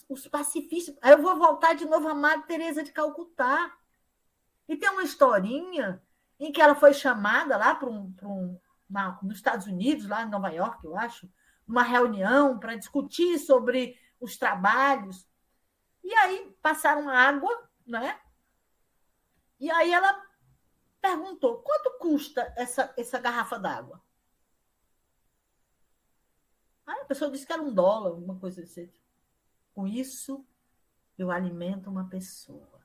Os pacifistas. Aí eu vou voltar de novo a Madre Teresa de Calcutá. E tem uma historinha em que ela foi chamada lá nos Estados Unidos, lá em Nova York, eu acho, uma reunião para discutir sobre os trabalhos. E aí passaram água, né? E aí ela perguntou, quanto custa essa garrafa d'água? Aí a pessoa disse que era $1, uma coisa assim. Com isso, eu alimento uma pessoa.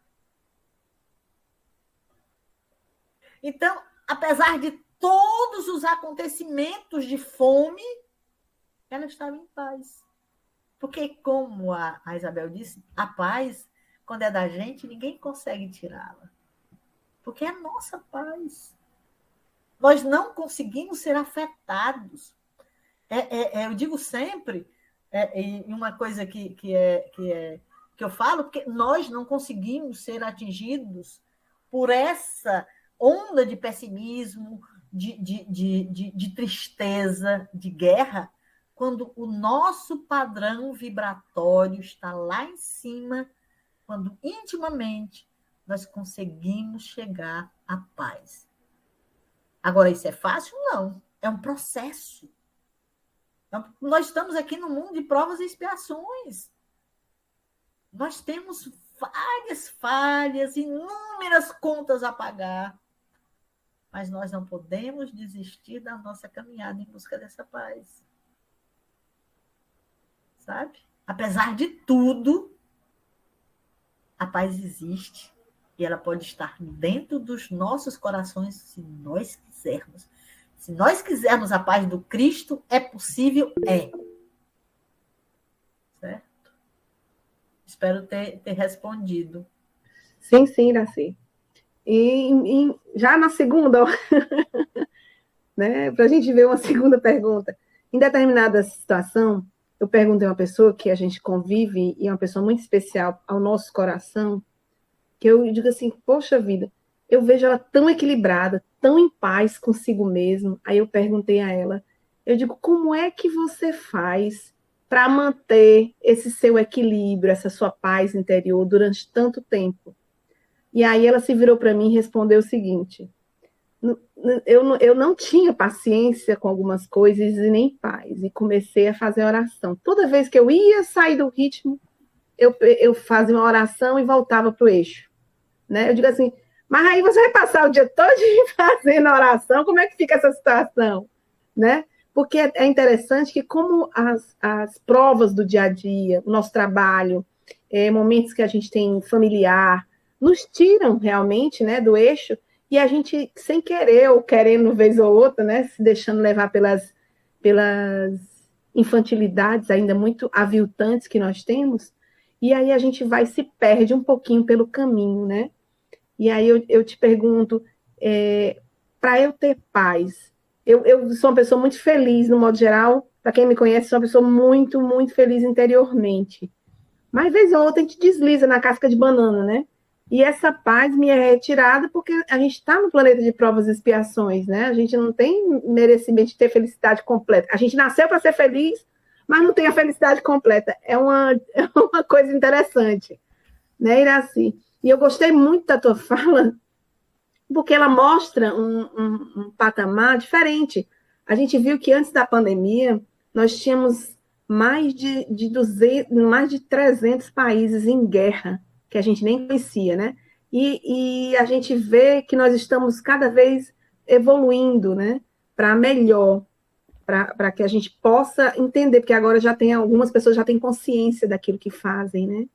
Então, apesar de todos os acontecimentos de fome, ela estava em paz. Porque, como a Isabel disse, a paz, quando é da gente, ninguém consegue tirá-la. Porque é a nossa paz. Nós não conseguimos ser afetados. Eu digo sempre, e uma coisa que eu falo, porque nós não conseguimos ser atingidos por essa onda de pessimismo, de tristeza, de guerra, quando o nosso padrão vibratório está lá em cima, quando intimamente nós conseguimos chegar à paz. Agora, isso é fácil? Não. É um processo. Nós estamos aqui no mundo de provas e expiações. Nós temos várias falhas, inúmeras contas a pagar, mas nós não podemos desistir da nossa caminhada em busca dessa paz. Sabe? Apesar de tudo, a paz existe e ela pode estar dentro dos nossos corações se nós quisermos. Se nós quisermos a paz do Cristo, é possível? É. Certo? Espero ter respondido. Sim, Iraci. E já na segunda, né, para a gente ver uma segunda pergunta. Em determinada situação, eu perguntei a uma pessoa que a gente convive e é uma pessoa muito especial ao nosso coração, que eu digo assim, poxa vida, eu vejo ela tão equilibrada, tão em paz consigo mesma. Aí eu perguntei a ela, eu digo, como é que você faz para manter esse seu equilíbrio, essa sua paz interior durante tanto tempo? E aí ela se virou para mim e respondeu o seguinte, eu não tinha paciência com algumas coisas e nem paz, e comecei a fazer oração. Toda vez que eu ia sair do ritmo, eu fazia uma oração e voltava para o eixo. Né? Eu digo assim, mas aí você vai passar o dia todo fazendo oração, como é que fica essa situação? Né? Porque é interessante que como as provas do dia a dia, o nosso trabalho, momentos que a gente tem familiar, nos tiram realmente, né, do eixo, e a gente, sem querer ou querendo vez ou outra, né, se deixando levar pelas infantilidades ainda muito aviltantes que nós temos, e aí a gente vai se perde um pouquinho pelo caminho, né? E aí eu te pergunto, para eu ter paz, eu sou uma pessoa muito feliz, no modo geral, para quem me conhece, sou uma pessoa muito, muito feliz interiormente. Mas, vez ou outra, a gente desliza na casca de banana, né? E essa paz me é retirada porque a gente está no planeta de provas e expiações, né? A gente não tem merecimento de ter felicidade completa. A gente nasceu para ser feliz, mas não tem a felicidade completa. É uma coisa interessante, né, Iraci? E eu gostei muito da tua fala, porque ela mostra um patamar diferente. A gente viu que antes da pandemia, nós tínhamos mais de 300 países em guerra, que a gente nem conhecia, né? E a gente vê que nós estamos cada vez evoluindo, né? Para melhor, para que a gente possa entender, porque agora algumas pessoas já têm consciência daquilo que fazem, né?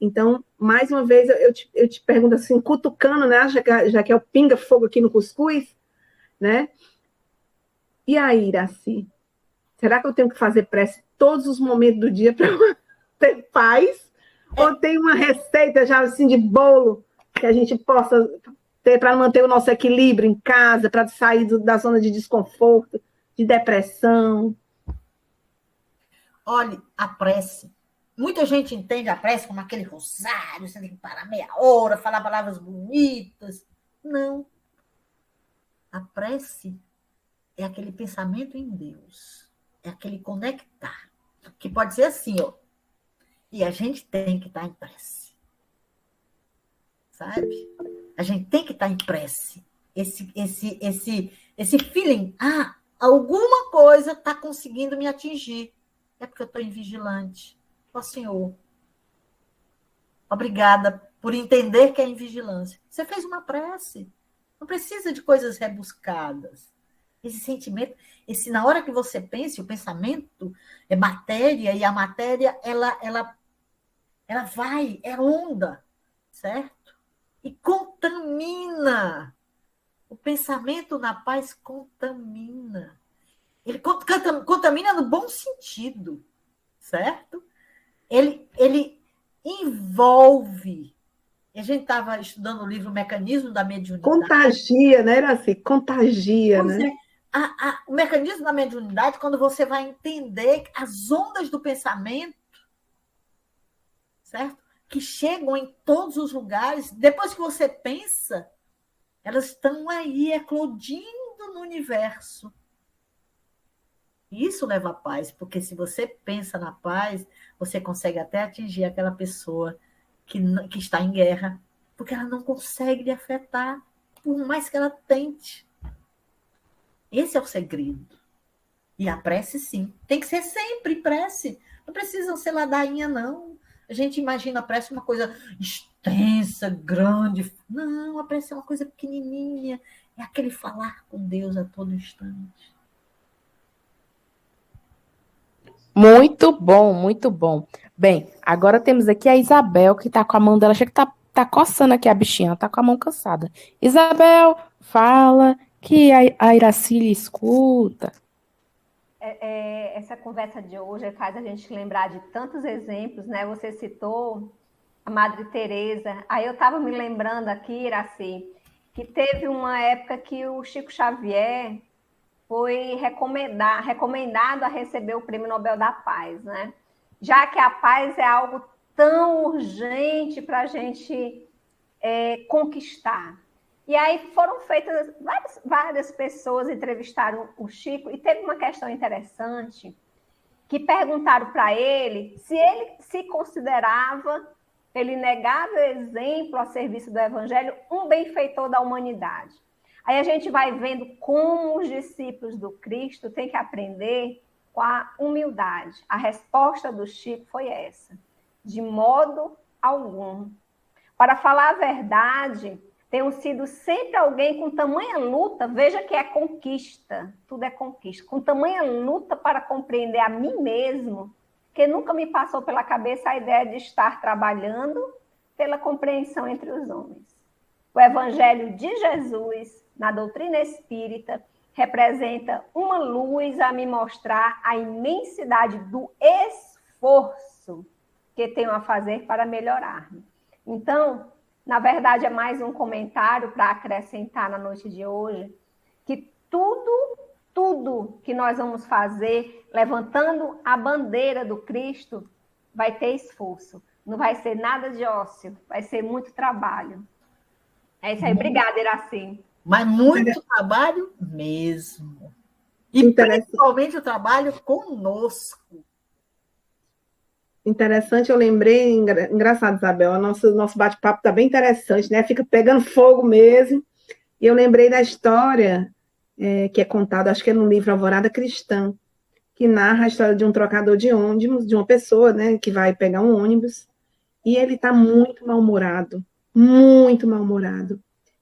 Então, mais uma vez, eu te pergunto assim, cutucando, né? Já que é o pinga-fogo aqui no cuscuz, né? E aí, Iraci? Será que eu tenho que fazer prece todos os momentos do dia para ter paz? Ou tem uma receita já assim de bolo que a gente possa ter para manter o nosso equilíbrio em casa, para sair da zona de desconforto, de depressão? Olhe, a prece. Muita gente entende a prece como aquele rosário, você tem que parar meia hora, falar palavras bonitas. Não. A prece é aquele pensamento em Deus. É aquele conectar. Que pode ser assim, ó. E a gente tem que estar em prece. Sabe? A gente tem que estar em prece. Esse feeling, alguma coisa está conseguindo me atingir. É porque eu estou em vigilante. Ó, Senhor, obrigada por entender que é em vigilância. Você fez uma prece. Não precisa de coisas rebuscadas. Esse sentimento, na hora que você pensa, o pensamento é matéria, e a matéria, ela vai, é onda, certo? E contamina. O pensamento na paz contamina. Ele contamina no bom sentido, certo? Ele envolve. A gente estava estudando o livro Mecanismo da Mediunidade. Contagia, né, Iraci? Contagia, pois né? O mecanismo da mediunidade, quando você vai entender as ondas do pensamento, certo? Que chegam em todos os lugares, depois que você pensa, elas estão aí eclodindo no universo. Isso leva à paz, porque se você pensa na paz, você consegue até atingir aquela pessoa que está em guerra, porque ela não consegue lhe afetar, por mais que ela tente. Esse é o segredo. E a prece, sim. Tem que ser sempre prece. Não precisa ser ladainha, não. A gente imagina a prece uma coisa extensa, grande. Não, a prece é uma coisa pequenininha. É aquele falar com Deus a todo instante. Muito bom, muito bom. Bem, agora temos aqui a Isabel, que tá com a mão dela, acha que tá coçando aqui a bichinha, tá com a mão cansada. Isabel, fala que a Iraci lhe escuta. Essa conversa de hoje faz a gente lembrar de tantos exemplos, né? Você citou a Madre Teresa. Aí eu estava me lembrando aqui, Iraci, que teve uma época que o Chico Xavier foi recomendado a receber o Prêmio Nobel da Paz, né? Já que a paz é algo tão urgente para a gente conquistar. E aí foram feitas, várias pessoas entrevistaram o Chico, e teve uma questão interessante, que perguntaram para ele se ele se considerava, pelo inegável exemplo a serviço do Evangelho, um benfeitor da humanidade. Aí a gente vai vendo como os discípulos do Cristo têm que aprender com a humildade. A resposta do Chico foi essa: de modo algum. Para falar a verdade, tenho sido sempre alguém com tamanha luta, veja que é conquista, tudo é conquista, com tamanha luta para compreender a mim mesmo, que nunca me passou pela cabeça a ideia de estar trabalhando pela compreensão entre os homens. O Evangelho de Jesus, na doutrina espírita, representa uma luz a me mostrar a imensidade do esforço que tenho a fazer para melhorar-me. Então, na verdade, é mais um comentário para acrescentar na noite de hoje, que tudo que nós vamos fazer, levantando a bandeira do Cristo, vai ter esforço. Não vai ser nada de ócio, vai ser muito trabalho. É isso aí. Obrigada, Iraci. Mas muito trabalho mesmo. E principalmente o trabalho conosco. Interessante, eu lembrei, engraçado, Isabel, nosso bate-papo está bem interessante, né? Fica pegando fogo mesmo. E eu lembrei da história que é contada, acho que é no livro Alvorada Cristã, que narra a história de um trocador de ônibus, de uma pessoa, né, que vai pegar um ônibus, e ele está muito mal-humorado, muito mal-humorado.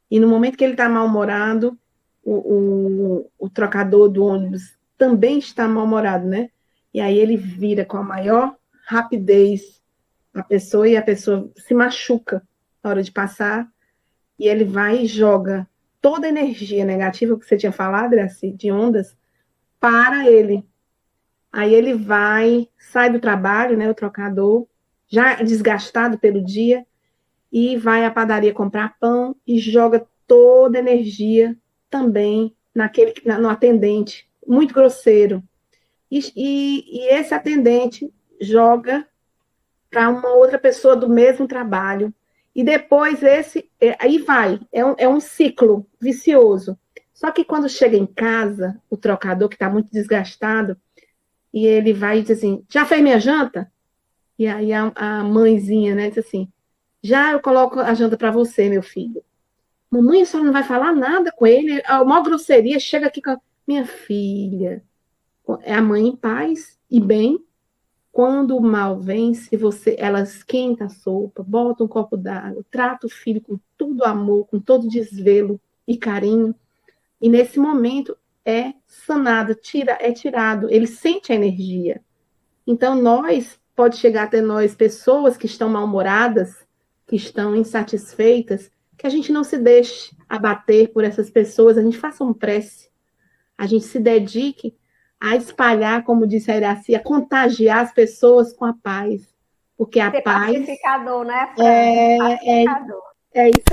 E no momento que ele está mal-humorado, o trocador do ônibus também está mal-humorado, né? E aí ele vira com a maior rapidez a pessoa, e a pessoa se machuca na hora de passar, e ele vai e joga toda a energia negativa que você tinha falado, Iraci, de ondas, para ele. Aí ele sai do trabalho, né, o trocador, já desgastado pelo dia, e vai à padaria comprar pão e joga toda a energia também no atendente, muito grosseiro. E esse atendente joga para uma outra pessoa do mesmo trabalho. E depois aí vai, é um ciclo vicioso. Só que quando chega em casa, o trocador, que está muito desgastado, e ele vai e diz assim, já fez minha janta? E aí a mãezinha, né, diz assim, já eu coloco a janta para você, meu filho. Mamãe, a senhora não vai falar nada com ele? A maior grosseria, chega aqui com minha filha. É a mãe em paz e bem. Quando o mal vence, ela esquenta a sopa, bota um copo d'água, trata o filho com todo amor, com todo desvelo e carinho. E nesse momento é sanado, é tirado, ele sente a energia. Então pode chegar até nós, pessoas que estão mal-humoradas, que estão insatisfeitas, que a gente não se deixe abater por essas pessoas, a gente faça uma prece, a gente se dedique a espalhar, como disse a Iraci, a contagiar as pessoas com a paz. Porque a paz... Pacificador, né, Fran? É isso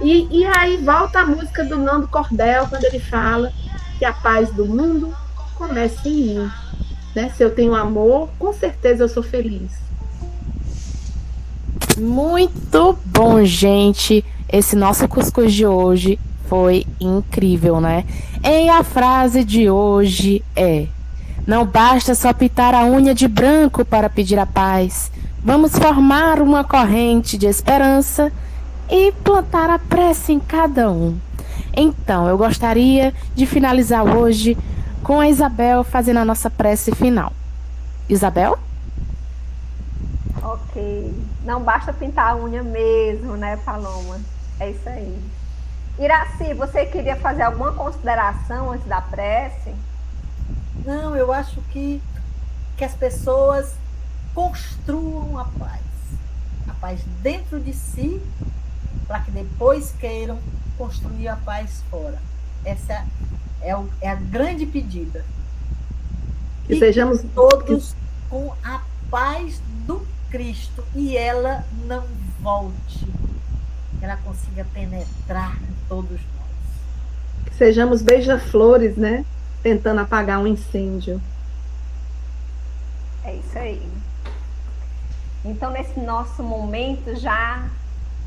aí. E aí volta a música do Nando Cordel, quando ele fala que a paz do mundo começa em mim. Né? Se eu tenho amor, com certeza eu sou feliz. Muito bom, gente. Esse nosso cuscuz de hoje foi incrível, né? E a frase de hoje é: não basta só pintar a unha de branco para pedir a paz. Vamos formar uma corrente de esperança e plantar a prece em cada um. Então, eu gostaria de finalizar hoje com a Isabel fazendo a nossa prece final. Isabel? Ok. Não basta pintar a unha mesmo, né, Paloma? É isso aí. Iraci, você queria fazer alguma consideração antes da prece? Não, eu acho que as pessoas construam a paz dentro de si, para que depois queiram construir a paz fora. Essa é a grande pedida. Que sejamos todos com a paz do Cristo e ela não volte, que ela consiga penetrar em todos nós. Que sejamos beija-flores, né? Tentando apagar um incêndio. É isso aí. Então, nesse nosso momento, já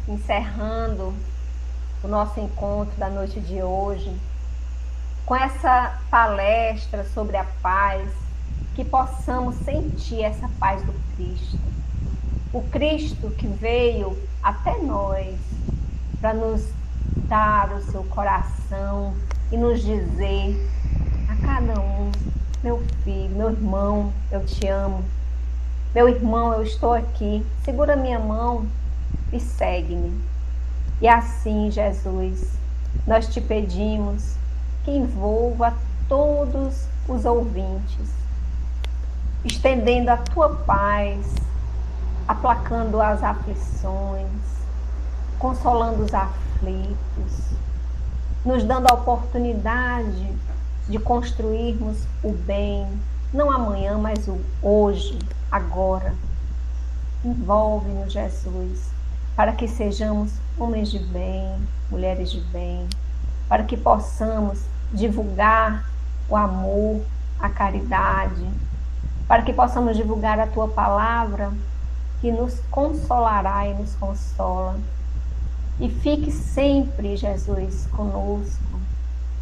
encerrando o nosso encontro da noite de hoje, com essa palestra sobre a paz, que possamos sentir essa paz do Cristo. O Cristo que veio até nós para nos dar o seu coração e nos dizer a cada um: meu filho, meu irmão, eu te amo. Meu irmão, eu estou aqui. Segura minha mão e segue-me. E assim, Jesus, nós te pedimos que envolva todos os ouvintes, estendendo a tua paz, aplacando as aflições, consolando os aflitos, nos dando a oportunidade de construirmos o bem, não amanhã, mas o hoje, agora. Envolve-nos, Jesus, para que sejamos homens de bem, mulheres de bem, para que possamos divulgar o amor, a caridade, para que possamos divulgar a Tua palavra, que nos consolará e nos consola. E fique sempre, Jesus, conosco,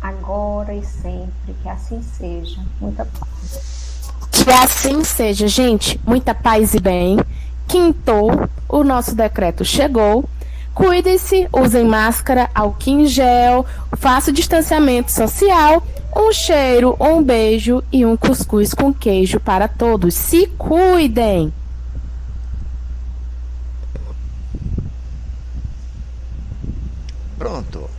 agora e sempre, que assim seja. Muita paz. Que assim seja, gente. Muita paz e bem. Quintou, o nosso decreto chegou. Cuidem-se, usem máscara, álcool em gel, faça o distanciamento social, um cheiro, um beijo e um cuscuz com queijo para todos. Se cuidem! Pronto.